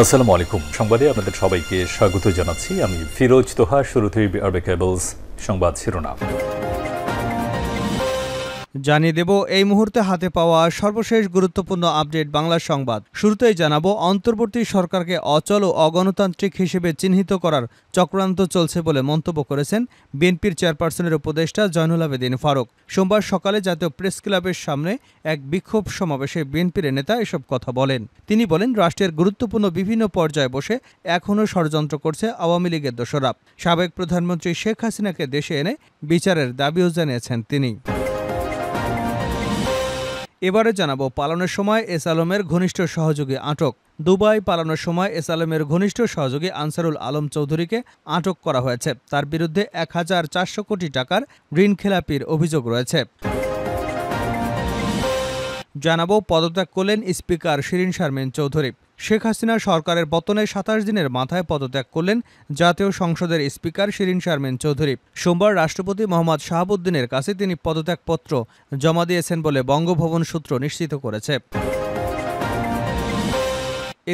আসসালামু আলাইকুম। সংবাদে আপনাদের সবাইকে স্বাগত জানাচ্ছি। আমি ফিরোজ তোহা। শুরুতেই আরবে কেবলস সংবাদ শিরোনাম জানিয়ে দেব এই মুহূর্তে হাতে পাওয়া সর্বশেষ গুরুত্বপূর্ণ আপডেট বাংলা সংবাদ। শুরুতেই জানাবো, অন্তর্বর্তী সরকারকে অচল ও অগণতান্ত্রিক হিসেবে চিহ্নিত করার চক্রান্ত চলছে বলে মন্তব্য করেছেন বিএনপির চেয়ারপারসনের উপদেষ্টা জয়নুল আবেদিন ফারুক। সোমবার সকালে জাতীয় প্রেস ক্লাবের সামনে এক বিক্ষোভ সমাবেশে বিএনপির নেতা এসব কথা বলেন। তিনি বলেন, রাষ্ট্রের গুরুত্বপূর্ণ বিভিন্ন পর্যায়ে বসে এখনও ষড়যন্ত্র করছে আওয়ামী লীগের দোসররা। সাবেক প্রধানমন্ত্রী শেখ হাসিনাকে দেশে এনে বিচারের দাবিও জানিয়েছেন তিনি। এবারে জানাবো, পালানোর সময় এস আলমের ঘনিষ্ঠ সহযোগী আটক। দুবাই পালানোর সময় এস আলমের ঘনিষ্ঠ সহযোগী আনসারুল আলম চৌধুরীকে আটক করা হয়েছে। তার বিরুদ্ধে ১,৪০০ কোটি টাকার ঋণ খেলাপির অভিযোগ রয়েছে। জানাবো, পদত্যাগ করলেন স্পিকার শিরীন শারমিন চৌধুরী। শেখ হাসিনা সরকারের পতনে ২৭ দিনের মাথায় পদত্যাগ করলেন জাতীয় সংসদের স্পিকার শিরীন শারমিন চৌধুরী। সোমবার রাষ্ট্রপতি মোহাম্মদ শাহাবুদ্দিনের কাছে তিনি পদত্যাগপত্র জমা দিয়েছেন বলে বঙ্গভবন সূত্র নিশ্চিত করেছে।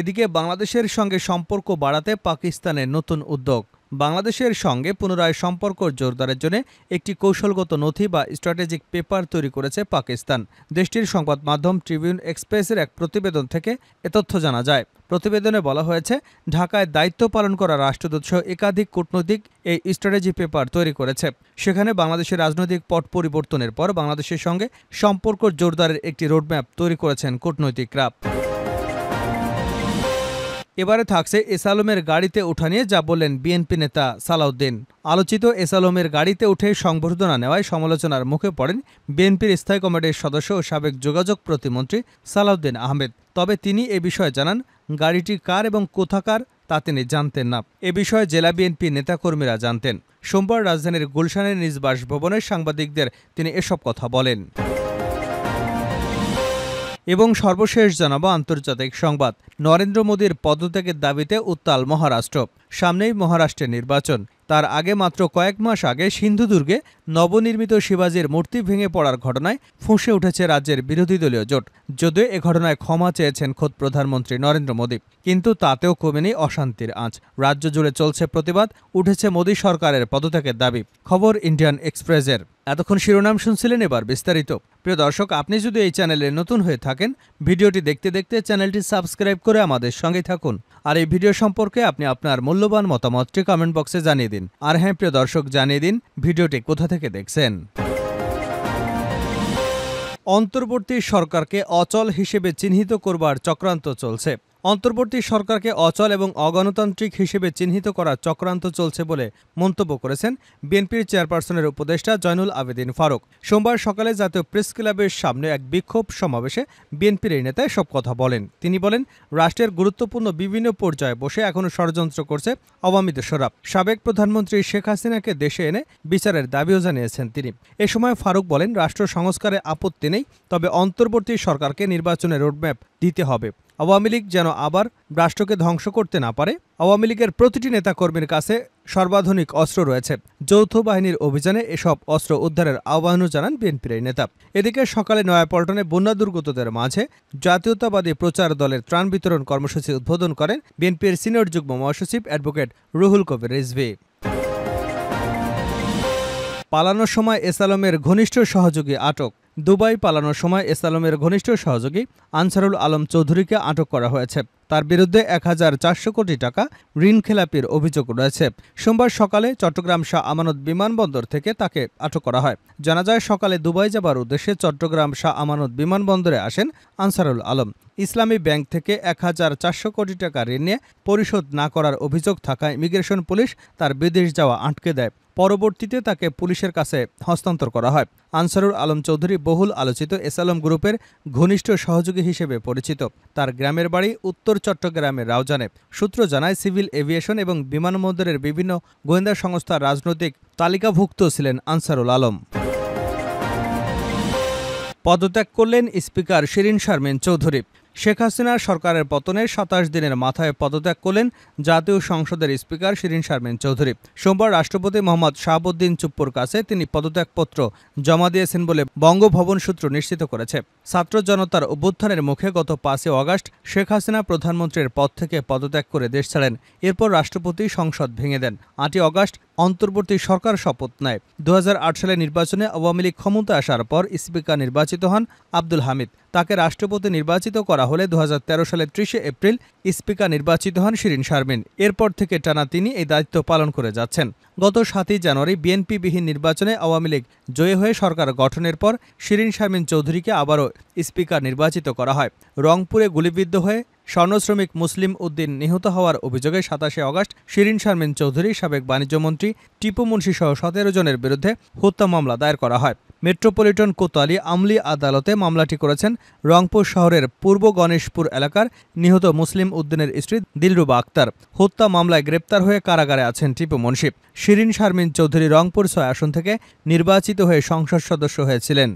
এদিকে বাংলাদেশের সঙ্গে সম্পর্ক বাড়াতে পাকিস্তানের নতুন উদ্যোগ। বাংলাদেশের সঙ্গে পুনরায় সম্পর্ক জোরদারের জন্য একটি কৌশলগত নথি বা স্ট্র্যাটেজিক পেপার তৈরি করেছে পাকিস্তান। দেশটির সংবাদ মাধ্যম ট্রিবিউন এক্সপ্রেসের এক প্রতিবেদন থেকে এ তথ্য জানা যায়। প্রতিবেদনে বলা হয়েছে, ঢাকায় দায়িত্ব পালন করা রাষ্ট্রদূতসহ একাধিক কূটনৈতিক এই স্ট্র্যাটেজি পেপার তৈরি করেছে। সেখানে বাংলাদেশের রাজনৈতিক পট পরিবর্তনের পর বাংলাদেশের সঙ্গে সম্পর্ক জোরদারের একটি রোডম্যাপ তৈরি করেছেন কূটনৈতিকরা। এবারে থাকছে এস আলমের গাড়িতে ওঠা নিয়ে যা বললেন বিএনপি নেতা সালাউদ্দিন। আলোচিত এস আলমের গাড়িতে উঠে সংবর্ধনা নেওয়ায় সমালোচনার মুখে পড়েন বিএনপির স্থায়ী কমিটির সদস্য ও সাবেক যোগাযোগ প্রতিমন্ত্রী সালাউদ্দিন আহমেদ। তবে তিনি এ বিষয়ে জানান, গাড়িটি কার এবং কোথাকার তা তিনি জানতেন না। এ বিষয়ে জেলা বিএনপি নেতাকর্মীরা জানতেন। সোমবার রাজধানীর গুলশানের নিজ বাসভবনে সাংবাদিকদের তিনি এসব কথা বলেন। এবং সর্বশেষ জানাবো আন্তর্জাতিক সংবাদ। নরেন্দ্র মোদীর পদত্যাগের দাবিতে উত্তাল মহারাষ্ট্র। সামনেই মহারাষ্ট্রের নির্বাচন। তার আগে মাত্র কয়েক মাস আগে সিন্ধুদুর্গে নবনির্মিত শিবাজির মূর্তি ভেঙে পড়ার ঘটনায় ফুঁসে উঠেছে রাজ্যের বিরোধী দলীয় জোট। যদিও এ ঘটনায় ক্ষমা চেয়েছেন খোদ প্রধানমন্ত্রী নরেন্দ্র মোদী, কিন্তু তাতেও কমেনি অশান্তির আঁচ। রাজ্য জুড়ে চলছে প্রতিবাদ, উঠেছে মোদী সরকারের পদত্যাগের দাবি। খবর ইন্ডিয়ান এক্সপ্রেসের। এতক্ষণ শিরোনাম শুনছিলেন, এবার বিস্তারিত। প্রিয় দর্শক, আপনি যদি এই চ্যানেলে নতুন হয়ে থাকেন, ভিডিওটি দেখতে দেখতে চ্যানেলটি সাবস্ক্রাইব করে আমাদের সঙ্গে থাকুন। আর এই ভিডিও সম্পর্কে আপনি আপনার মূল্যবান মতামতটি কমেন্ট বক্সে জানিয়ে দিন। আর হ্যাঁ প্রিয় দর্শক, জানিয়ে দিন ভিডিওটি কোথা থেকে দেখছেন। অন্তর্বর্তী সরকারকে অচল হিসেবে চিহ্নিত করবার চক্রান্ত চলছে। অন্তর্বর্তী সরকারকে অচল এবং অগণতান্ত্রিক হিসেবে চিহ্নিত করার চক্রান্ত চলছে বলে মন্তব্য করেছেন বিএনপির চেয়ারপারসনের উপদেষ্টা জয়নুল আবেদিন ফারুক। সোমবার সকালে জাতীয় প্রেস ক্লাবের সামনে এক বিক্ষোভ সমাবেশে বিএনপির এই নেতা এসব কথা বলেন। তিনি বলেন, রাষ্ট্রের গুরুত্বপূর্ণ বিভিন্ন পর্যায়ে বসে এখনও ষড়যন্ত্র করছে আওয়ামী দোসররা। সাবেক প্রধানমন্ত্রী শেখ হাসিনাকে দেশে এনে বিচারের দাবিও জানিয়েছেন তিনি। এ সময় ফারুক বলেন, রাষ্ট্র সংস্কারে আপত্তি নেই, তবে অন্তর্বর্তী সরকারকে নির্বাচনের রোডম্যাপ দিতে হবে। আওয়ামী লীগ যেন আবার রাষ্ট্রকে ধ্বংস করতে না পারে। আওয়ামী লীগের প্রতিটি নেতাকর্মীর কাছে সর্বাধুনিক অস্ত্র রয়েছে। যৌথ বাহিনীর অভিযানে এসব অস্ত্র উদ্ধারের আহ্বানও জানান বিএনপির এই নেতা। এদিকে সকালে নয়াপল্টনে বন্যা দুর্গতদের মাঝে জাতীয়তাবাদী প্রচার দলের ত্রাণ বিতরণ কর্মসূচি উদ্বোধন করেন বিএনপির সিনিয়র যুগ্ম মহাসচিব অ্যাডভোকেট রুহুল কবির রিজভী। পালানোর সময় এস আলমের ঘনিষ্ঠ সহযোগী আটক। দুবাই পালানোর সময় এস আলমের ঘনিষ্ঠ সহযোগী আনসারুল আলম চৌধুরীকে আটক করা হয়েছে। তার বিরুদ্ধে ১,৪০০ কোটি টাকা ঋণ খেলাপির অভিযোগ রয়েছে। সোমবার সকালে চট্টগ্রাম শাহ আমানত বিমানবন্দর থেকে তাকে আটক করা হয়। জানা যায়, সকালে দুবাই যাবার উদ্দেশ্যে চট্টগ্রাম শাহ আমানত বিমানবন্দরে আসেন আনসারুল আলম। ইসলামী ব্যাংক থেকে ১,৪০০ কোটি টাকা ঋণ নিয়ে পরিশোধ না করার অভিযোগ থাকায় ইমিগ্রেশন পুলিশ তার বিদেশ যাওয়া আটকে দেয়। পরবর্তীতে তাকে পুলিশের কাছে হস্তান্তর করা হয়। আনসারুল আলম চৌধুরী বহুল আলোচিত এস আলম গ্রুপের ঘনিষ্ঠ সহযোগী হিসেবে পরিচিত। তার গ্রামের বাড়ি উত্তর চট্টগ্রামের রাউজানে। সূত্র জানায়, সিভিল এভিয়েশন এবং বিমানবন্দরের বিভিন্ন গোয়েন্দা সংস্থার রাজনৈতিক তালিকাভুক্ত ছিলেন আনসারুল আলম। পদত্যাগ করলেন স্পিকার শিরীন শারমিন চৌধুরী। শেখ হাসিনার সরকারের পতনের ২৭ দিনের মাথায় পদত্যাগ করলেন জাতীয় সংসদের স্পিকার শিরীন শারমিন চৌধুরী। সোমবার রাষ্ট্রপতি মোহাম্মদ শাহাবুদ্দিন চুপ্পুর কাছে তিনি পদত্যাগপত্র জমা দিয়েছেন বলে বঙ্গভবন সূত্র নিশ্চিত করেছে। ছাত্র জনতার অভ্যুত্থানের মুখে গত ৫ আগস্ট শেখ হাসিনা প্রধানমন্ত্রীর পদ থেকে পদত্যাগ করে দেশ ছাড়েন। এরপর রাষ্ট্রপতি সংসদ ভেঙে দেন। ৮ আগস্ট অন্তর্বর্তী সরকার শপথ নেয়। ২০০৮ সালে নির্বাচনে আওয়ামী লীগ ক্ষমতায় আসার পর স্পিকার নির্বাচিত হন আব্দুল হামিদ। তাকে রাষ্ট্রপতি নির্বাচিত করা হলে ২০১৩ সালের ৩০ এপ্রিল স্পিকার নির্বাচিত হন শিরীন শারমিন। এরপর থেকে টানা তিনি এই দায়িত্ব পালন করে যাচ্ছেন। গত ৭ জানুয়ারি বিএনপিবিহীন নির্বাচনে আওয়ামী লীগ জয়ী হয়ে সরকার গঠনের পর শিরীন শারমিন চৌধুরীকে আবারও স্পিকার নির্বাচিত করা হয়। রংপুরে গুলিবিদ্ধ হয়ে স্বর্ণশ্রমিক মুসলিম উদ্দিন নিহত হওয়ার অভিযোগে ২৭ আগস্ট শিরীন শারমিন চৌধুরী, সাবেক বাণিজ্যমন্ত্রী টিপু মুন্সিসহ ১৭ জনের বিরুদ্ধে হত্যা মামলা দায়ের করা হয়। মেট্রোপলিটন কোতোয়ালি আমলি আদালতে মামলাটি করেছেন রংপুর শহরের পূর্ব গণেশপুর এলাকার নিহত মুসলিম উদ্দিনের স্ত্রী দিলরুবা আক্তার। হত্যা মামলায় গ্রেপ্তার হয়ে কারাগারে আছেন টিপু মুন্সি। শিরীন শারমিন চৌধুরী রংপুর ৬ আসন থেকে নির্বাচিত হয়ে সংসদ সদস্য হয়েছিলেন।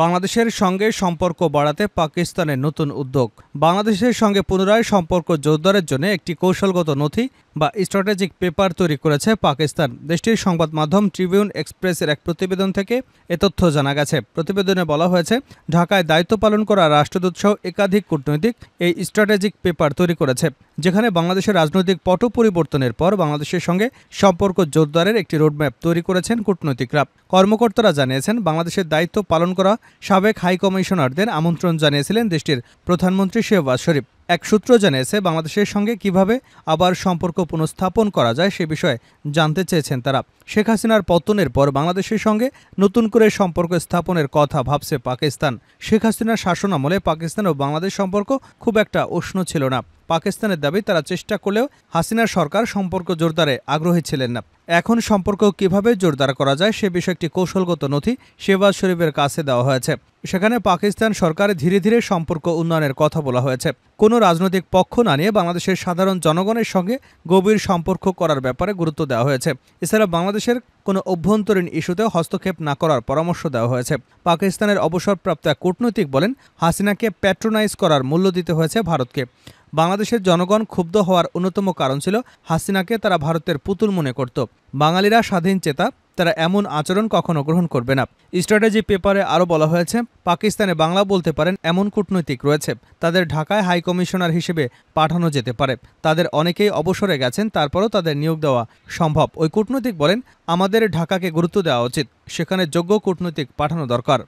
বাংলাদেশের সঙ্গে সম্পর্ক বাড়াতে পাকিস্তানের নতুন উদ্যোগ। বাংলাদেশের সঙ্গে পুনরায় সম্পর্ক জোরদারের জন্য একটি কৌশলগত নথি বা স্ট্র্যাটেজিক পেপার তৈরি করেছে পাকিস্তান। দেশটির সংবাদ মাধ্যম ট্রিবিউন এক্সপ্রেসের এক প্রতিবেদন থেকে এ তথ্য জানা গেছে। প্রতিবেদনে বলা হয়েছে, ঢাকায় দায়িত্ব পালন করা রাষ্ট্রদূতসহ একাধিক কূটনৈতিক এই স্ট্র্যাটেজিক পেপার তৈরি করেছে, যেখানে বাংলাদেশের রাজনৈতিক পট পরিবর্তনের পর বাংলাদেশের সঙ্গে সম্পর্ক জোরদারের একটি রোডম্যাপ তৈরি করেছেন কূটনৈতিকরা। কর্মকর্তারা জানিয়েছেন, বাংলাদেশের দায়িত্ব পালন করা সাবেক হাই কমিশনারদের আমন্ত্রণ জানিয়েছিলেন দেশটির প্রধানমন্ত্রী শেহবাজ শরীফ। এক সূত্র জানিয়েছে, বাংলাদেশের সঙ্গে কিভাবে আবার সম্পর্ক পুনঃস্থাপন করা যায় সে বিষয়ে জানতে চেয়েছেন তারা। শেখ হাসিনার পতনের পর বাংলাদেশের সঙ্গে নতুন করে সম্পর্ক স্থাপনের কথা ভাবছে পাকিস্তান। শেখ হাসিনার শাসনামলে পাকিস্তান ও বাংলাদেশ সম্পর্ক খুব একটা উষ্ণ ছিল না। পাকিস্তানের দাবি, তারা চেষ্টা করলেও হাসিনার সরকার সম্পর্ক জোরদারে আগ্রহী ছিলেন না। এখন সম্পর্ক কিভাবে জোরদার করা যায় সে বিষয়ে একটি কৌশলগত নথি শেহবাজ শরীফের কাছে দেওয়া হয়েছে। সেখানে পাকিস্তান সরকারের ধীরে ধীরে সম্পর্ক উন্নয়নের কথা বলা হয়েছে। কোনো রাজনৈতিক পক্ষ না নিয়ে বাংলাদেশের সাধারণ জনগণের সঙ্গে গভীর সম্পর্ক করার ব্যাপারে গুরুত্ব দেওয়া হয়েছে। এছাড়া বাংলাদেশের কোনো অভ্যন্তরীণ ইস্যুতে হস্তক্ষেপ না করার পরামর্শ দেওয়া হয়েছে। পাকিস্তানের অবসরপ্রাপ্ত এক কূটনৈতিক বলেন, হাসিনাকে প্যাট্রোনাইজ করার মূল্য দিতে হয়েছে ভারতকে। বাংলাদেশের জনগণ ক্ষুব্ধ হওয়ার অন্যতম কারণ ছিল হাসিনাকে তারা ভারতের পুতুল মনে করত। বাঙালিরা স্বাধীন চেতা, তারা এমন আচরণ কখনো গ্রহণ করবে না। স্ট্র্যাটেজি পেপারে আরও বলা হয়েছে, পাকিস্তানে বাংলা বলতে পারেন এমন কূটনৈতিক রয়েছে, তাদের ঢাকায় হাই কমিশনার হিসেবে পাঠানো যেতে পারে। তাদের অনেকেই অবসরে গেছেন, তারপরও তাদের নিয়োগ দেওয়া সম্ভব। ওই কূটনৈতিক বলেন, আমাদের ঢাকাকে গুরুত্ব দেওয়া উচিত, সেখানে যোগ্য কূটনৈতিক পাঠানো দরকার।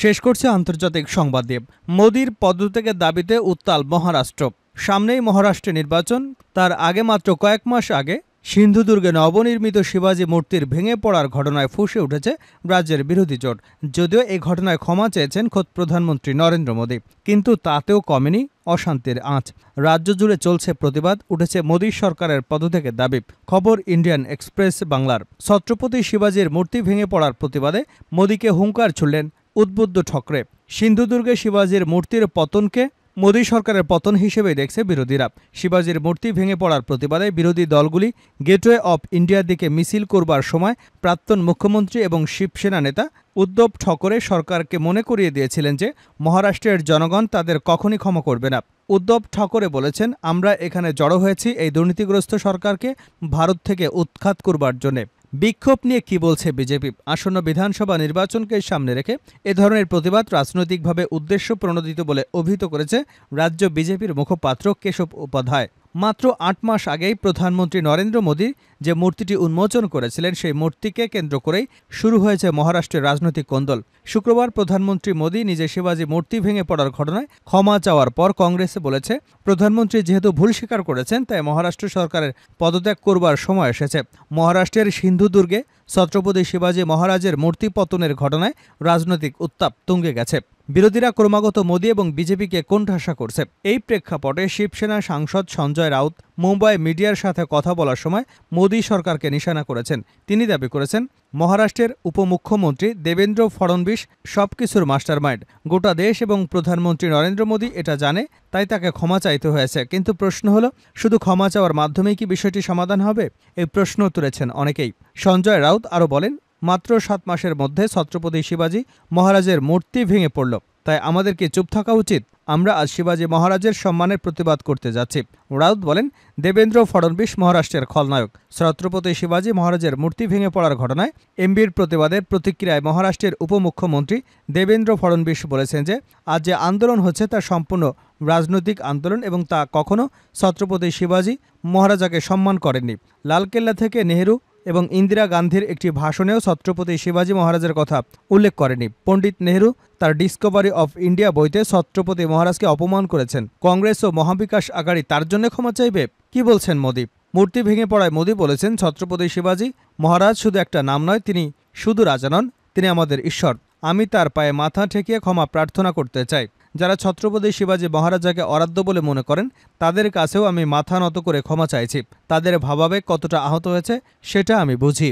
শেষ করছে আন্তর্জাতিক সংবাদ দিয়ে। মোদির পদত্যাগের দাবিতে উত্তাল মহারাষ্ট্র। সামনেই মহারাষ্ট্রে নির্বাচন, তার আগে মাত্র কয়েক মাস আগে সিন্ধুদুর্গে নবনির্মিত শিবাজি মূর্তির ভেঙে পড়ার ঘটনায় ফুঁসে উঠেছে রাজ্যের বিরোধী জোট। যদিও এই ঘটনায় ক্ষমা চেয়েছেন খোদ প্রধানমন্ত্রী নরেন্দ্র মোদী, কিন্তু তাতেও কমেনি অশান্তির আঁচ। রাজ্য জুড়ে চলছে প্রতিবাদ, উঠেছে মোদী সরকারের পদত্যাগের দাবি। খবর ইন্ডিয়ান এক্সপ্রেস বাংলার। ছত্রপতি শিবাজির মূর্তি ভেঙে পড়ার প্রতিবাদে মোদীকে হুঙ্কার ছুড়লেন উদ্বুদ্ধ ঠকরে। সিন্ধুদুর্গে শিবাজির মূর্তির পতনকে মোদী সরকারের পতন হিসেবে দেখছে বিরোধীরা। শিবাজির মূর্তি ভেঙে পড়ার প্রতিবাদে বিরোধী দলগুলি গেটওয়ে অব ইন্ডিয়ার দিকে মিছিল করবার সময় প্রাক্তন মুখ্যমন্ত্রী এবং শিবসেনা নেতা উদ্ধব ঠাকরে সরকারকে মনে করিয়ে দিয়েছিলেন যে মহারাষ্ট্রের জনগণ তাদের কখনই ক্ষমা করবে না। উদ্ধব ঠাকরে বলেছেন, আমরা এখানে জড়ো হয়েছি এই দুর্নীতিগ্রস্ত সরকারকে ভারত থেকে উৎখাত করবার জন্যে। বিক্ষোভ নিয়ে কি বলছে বিজেপি? আসন্ন বিধানসভা নির্বাচনকে সামনে রেখে এ ধরনের প্রতিবাদ রাজনৈতিকভাবে উদ্দেশ্য প্রণোদিত বলে অভিহিত করেছে রাজ্য বিজেপির মুখপাত্র কেশব উপাধ্যায়। মাত্র ৮ মাস আগেই প্রধানমন্ত্রী নরেন্দ্র মোদী যে মূর্তিটি উন্মোচন করেছিলেন, সেই মূর্তিকে কেন্দ্র করেই শুরু হয়েছে মহারাষ্ট্রের রাজনৈতিক কোন্দল। শুক্রবার প্রধানমন্ত্রী মোদী নিজে শিবাজি মূর্তি ভেঙে পড়ার ঘটনায় ক্ষমা চাওয়ার পর কংগ্রেসে বলেছে, প্রধানমন্ত্রী যেহেতু ভুল স্বীকার করেছেন, তাই মহারাষ্ট্র সরকারের পদত্যাগ করবার সময় এসেছে। মহারাষ্ট্রের সিন্ধুদুর্গে ছত্রপতি শিবাজি মহারাজের মূর্তি পতনের ঘটনায় রাজনৈতিক উত্তাপ তুঙ্গে গেছে। বিরোধীরা ক্রমাগত মোদী এবং বিজেপিকে কোণঠাসা করছে। এই প্রেক্ষাপটে শিবসেনা সাংসদ সঞ্জয় রাউত মুম্বাই মিডিয়ার সাথে কথা বলার সময় মোদী সরকারকে নিশানা করেছেন। তিনি দাবি করেছেন, মহারাষ্ট্রের উপমুখ্যমন্ত্রী দেবেন্দ্র ফডণবীস সবকিছুর মাস্টারমাইন্ড। গোটা দেশ এবং প্রধানমন্ত্রী নরেন্দ্র মোদী এটা জানে, তাই তাকে ক্ষমা চাইতে হয়েছে। কিন্তু প্রশ্ন হলো, শুধু ক্ষমা চাওয়ার মাধ্যমেই কি বিষয়টি সমাধান হবে? এই প্রশ্ন তুলেছেন অনেকেই। সঞ্জয় রাউত আরও বলেন, মাত্র 7 মাসের মধ্যে ছত্রপতি শিবাজী মহারাজের মূর্তি ভেঙে পড়ল। তাই আমাদেরকে চুপ থাকা উচিত। আমরা আজ শিবাজী মহারাজের সম্মানের প্রতিবাদ করতে যাচ্ছি। রাউত বলেন, দেবেন্দ্র ফডণবীশ মহারাষ্ট্রের খলনায়ক। ছত্রপতি শিবাজী মহারাজের মূর্তি ভেঙে পড়ার ঘটনায় এমবির প্রতিবাদের প্রতিক্রিয়ায় মহারাষ্ট্রের উপমুখ্যমন্ত্রী দেবেন্দ্র ফডণবীশ বলেছেন যে আজ যে আন্দোলন হচ্ছে তা সম্পূর্ণ রাজনৈতিক আন্দোলন এবং তা কখনো ছত্রপতি শিবাজী মহারাজাকে সম্মান করেননি। লালকেল্লা থেকে নেহেরু এবং ইন্দিরা গান্ধীর একটি ভাষণেও ছত্রপতি শিবাজী মহারাজের কথা উল্লেখ করেনি। পণ্ডিত নেহেরু তার ডিসকভারি অফ ইন্ডিয়া বইতে ছত্রপতি মহারাজকে অপমান করেছেন। কংগ্রেস ও মহাবিকাশ আঘাড়ি তার জন্য ক্ষমা চাইবে? কি বলছেন মোদি? মূর্তি ভেঙে পড়ায় মোদি বলেছেন, ছত্রপতি শিবাজী মহারাজ শুধু একটা নাম নয়, তিনি শুধু রাজা নন, তিনি আমাদের ঈশ্বর। আমি তার পায়ে মাথা ঠেকিয়ে ক্ষমা প্রার্থনা করতে চাই। যারা ছত্রপতি শিবাজী মহারাজাকে অরাধ্য বলে মনে করেন তাদের কাছেও আমি মাথা নত করে ক্ষমা চাইছি। তাদের ভাবাবেগ কতটা আহত হয়েছে সেটা আমি বুঝি।